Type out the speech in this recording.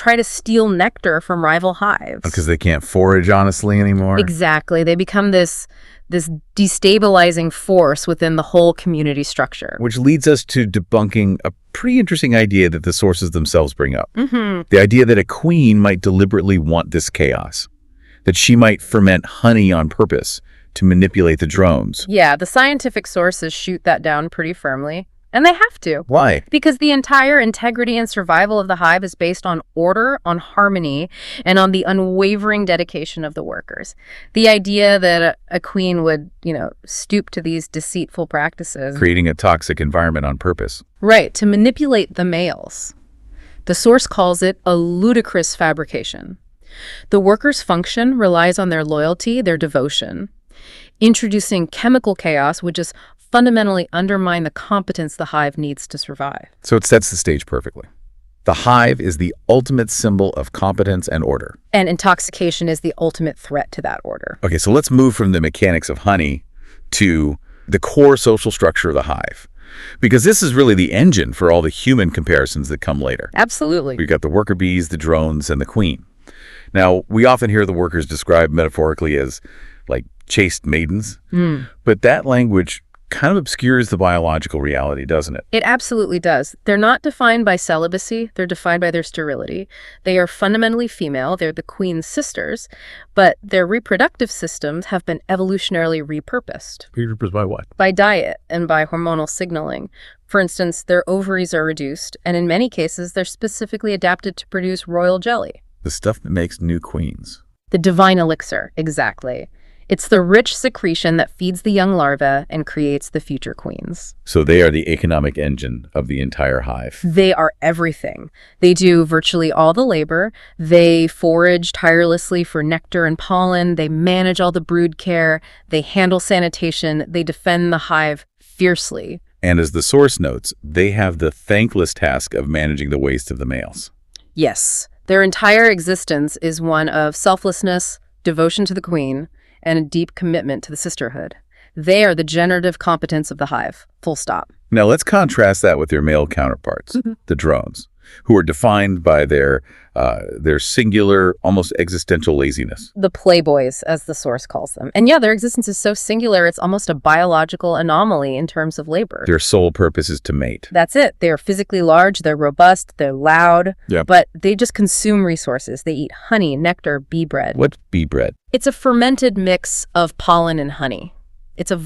try to steal nectar from rival hives. Because they can't forage honestly anymore? Exactly. They become this destabilizing force within the whole community structure. Which leads us to debunking a pretty interesting idea that the sources themselves bring up. Mm-hmm. The idea that a queen might deliberately want this chaos, that she might ferment honey on purpose to manipulate the drones. Yeah, the scientific sources shoot that down pretty firmly. And they have to. Why? Because the entire integrity and survival of the hive is based on order, on harmony, and on the unwavering dedication of the workers. The idea that a queen would, stoop to these deceitful practices. Creating a toxic environment on purpose. Right, to manipulate the males. The source calls it a ludicrous fabrication. The workers' function relies on their loyalty, their devotion. Introducing chemical chaos would just fundamentally undermine the competence the hive needs to survive. So it sets the stage perfectly. The hive is the ultimate symbol of competence and order. And intoxication is the ultimate threat to that order. Okay, so let's move from the mechanics of honey to the core social structure of the hive. Because this is really the engine for all the human comparisons that come later. Absolutely. We've got the worker bees, the drones, and the queen. Now, we often hear the workers described metaphorically as like chaste maidens, but that language kind of obscures the biological reality, doesn't it? It absolutely does. They're not defined by celibacy. They're defined by their sterility. They are fundamentally female. They're the queen's sisters, but their reproductive systems have been evolutionarily repurposed. Repurposed by what? By diet and by hormonal signaling. For instance, their ovaries are reduced, and in many cases, they're specifically adapted to produce royal jelly. The stuff that makes new queens. The divine elixir, exactly. It's the rich secretion that feeds the young larvae and creates the future queens. So they are the economic engine of the entire hive. They are everything. They do virtually all the labor. They forage tirelessly for nectar and pollen. They manage all the brood care. They handle sanitation. They defend the hive fiercely. And as the source notes, they have the thankless task of managing the waste of the males. Yes. Their entire existence is one of selflessness, devotion to the queen, and a deep commitment to the sisterhood. They are the generative competence of the hive, full stop. Now let's contrast that with their male counterparts, the drones, who are defined by their singular, almost existential laziness. The playboys, as the source calls them. And yeah, their existence is so singular, it's almost a biological anomaly in terms of labor. Their sole purpose is to mate. That's it. They are physically large, they're robust, they're loud, but they just consume resources. They eat honey, nectar, bee bread. What's bee bread? It's a fermented mix of pollen and honey. It's a